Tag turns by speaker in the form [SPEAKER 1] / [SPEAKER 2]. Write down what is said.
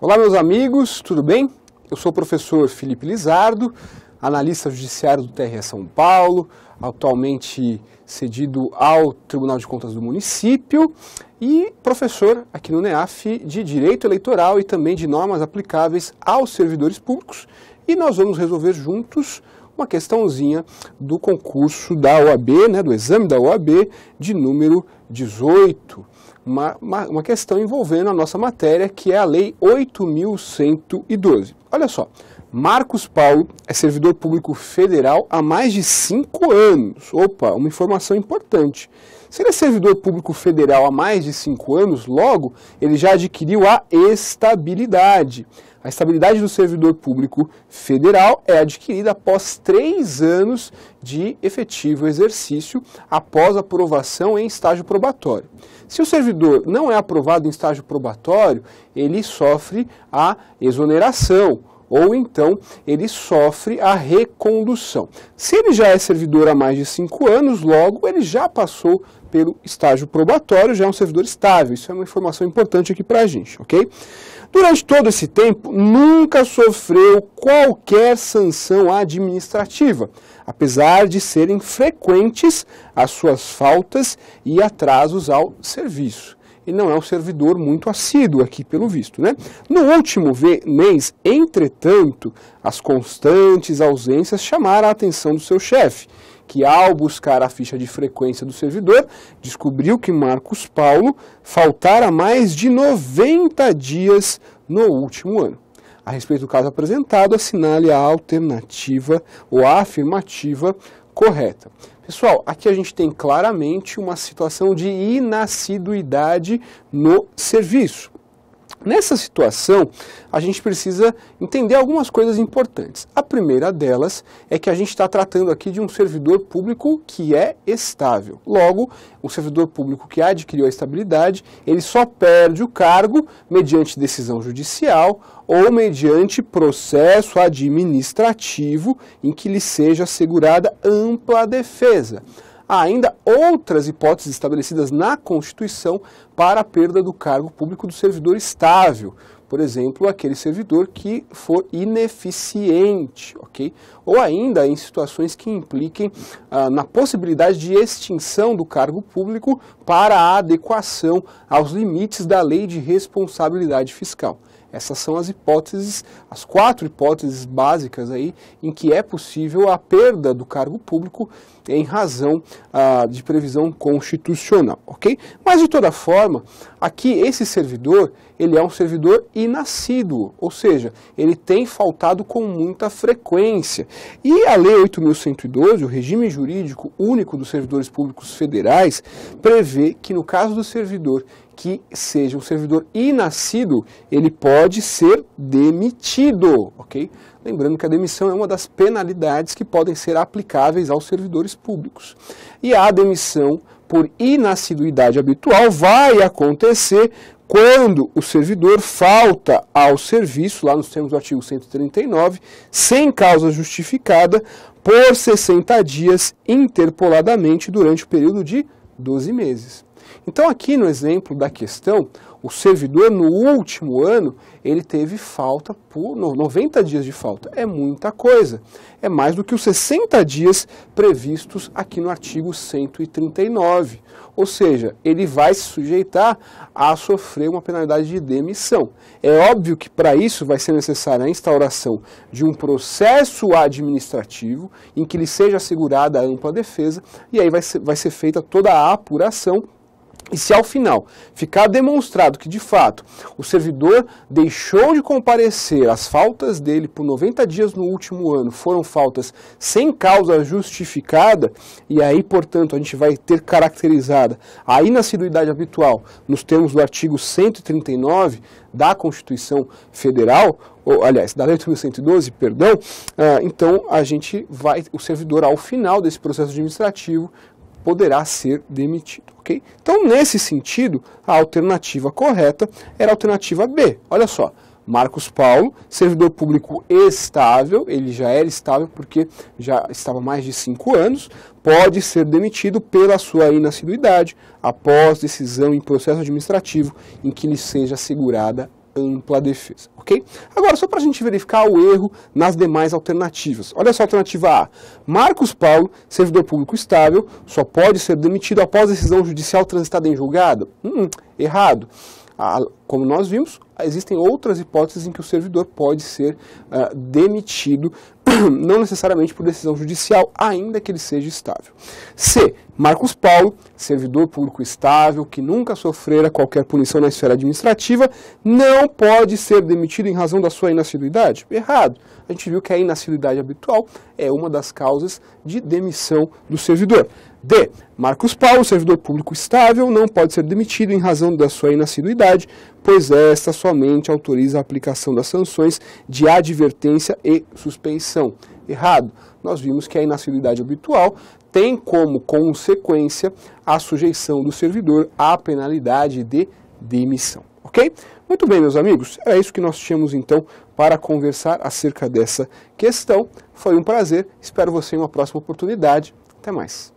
[SPEAKER 1] Olá, meus amigos, tudo bem? Eu sou o professor Felipe Lizardo, analista judiciário do TRE São Paulo, atualmente cedido ao Tribunal de Contas do município e professor aqui no NEAF de Direito Eleitoral e também de normas aplicáveis aos servidores públicos. E nós vamos resolver juntos uma questãozinha do concurso da OAB, do exame da OAB de número 18. Uma questão envolvendo a nossa matéria, que é a Lei 8.112. Olha só, Marcos Paulo é servidor público federal há mais de 5 anos. Opa, uma informação importante. Se ele é servidor público federal há mais de 5 anos, logo, ele já adquiriu a estabilidade. A estabilidade do servidor público federal é adquirida após 3 anos de efetivo exercício, após aprovação em estágio probatório. Se o servidor não é aprovado em estágio probatório, ele sofre a exoneração, ou então ele sofre a recondução. Se ele já é servidor há mais de 5 anos, logo ele já passou pelo estágio probatório, já é um servidor estável. Isso é uma informação importante aqui para a gente, ok? Durante todo esse tempo, nunca sofreu qualquer sanção administrativa, apesar de serem frequentes as suas faltas e atrasos ao serviço. E não é um servidor muito assíduo aqui, pelo visto, No último mês, entretanto, as constantes ausências chamaram a atenção do seu chefe, que ao buscar a ficha de frequência do servidor, descobriu que Marcos Paulo faltara mais de 90 dias no último ano. A respeito do caso apresentado, assinale a alternativa ou a afirmativa correta. Pessoal, aqui a gente tem claramente uma situação de inassiduidade no serviço. Nessa situação, a gente precisa entender algumas coisas importantes. A primeira delas é que a gente está tratando aqui de um servidor público que é estável. Logo, o servidor público que adquiriu a estabilidade, ele só perde o cargo mediante decisão judicial ou mediante processo administrativo em que lhe seja assegurada ampla defesa. Há ainda outras hipóteses estabelecidas na Constituição para a perda do cargo público do servidor estável. Por exemplo, aquele servidor que for ineficiente, ok? Ou ainda em situações que impliquem na possibilidade de extinção do cargo público para a adequação aos limites da Lei de Responsabilidade Fiscal. Essas são as hipóteses, as 4 hipóteses básicas aí em que é possível a perda do cargo público em razão de previsão constitucional, ok? Mas de toda forma, aqui esse servidor, ele é um servidor inassíduo, ou seja, ele tem faltado com muita frequência. E a Lei 8.112, o regime jurídico único dos servidores públicos federais, prevê que no caso do servidor que seja um servidor inassíduo, ele pode ser demitido, ok? Lembrando que a demissão é uma das penalidades que podem ser aplicáveis aos servidores públicos. E a demissão por inassiduidade habitual vai acontecer quando o servidor falta ao serviço, lá nos termos do artigo 139, sem causa justificada, por 60 dias interpoladamente durante o período de 12 meses. Então aqui no exemplo da questão, o servidor no último ano, ele teve falta por 90 dias de falta. É muita coisa. É mais do que os 60 dias previstos aqui no artigo 139. Ou seja, ele vai se sujeitar a sofrer uma penalidade de demissão. É óbvio que para isso vai ser necessária a instauração de um processo administrativo em que lhe seja assegurada a ampla defesa e aí vai ser feita toda a apuração. E se ao final ficar demonstrado que, de fato, o servidor deixou de comparecer, as faltas dele por 90 dias no último ano foram faltas sem causa justificada, e aí, portanto, a gente vai ter caracterizada a inassiduidade habitual nos termos do artigo 139 da Constituição Federal, ou, aliás, da Lei 8.112, perdão, então o servidor, ao final desse processo administrativo, poderá ser demitido, ok? Então, nesse sentido, a alternativa correta era a alternativa B. Olha só, Marcos Paulo, servidor público estável, ele já era estável porque já estava há mais de 5 anos, pode ser demitido pela sua inassiduidade após decisão em processo administrativo em que lhe seja assegurada ampla defesa, ok? Agora, só para a gente verificar o erro nas demais alternativas. Olha só a alternativa A. Marcos Paulo, servidor público estável, só pode ser demitido após decisão judicial transitada em julgado? Errado. Como nós vimos, existem outras hipóteses em que o servidor pode ser demitido, não necessariamente por decisão judicial, ainda que ele seja estável. C. Marcos Paulo, servidor público estável, que nunca sofrera qualquer punição na esfera administrativa, não pode ser demitido em razão da sua inassiduidade? Errado. A gente viu que a inassiduidade habitual é uma das causas de demissão do servidor. D. Marcos Paulo, servidor público estável, não pode ser demitido em razão da sua inassiduidade, pois esta somente autoriza a aplicação das sanções de advertência e suspeição. Errado. Nós vimos que a inassiduidade habitual tem como consequência a sujeição do servidor à penalidade de demissão. Ok? Muito bem, meus amigos, é isso que nós tínhamos então para conversar acerca dessa questão. Foi um prazer, espero você em uma próxima oportunidade. Até mais.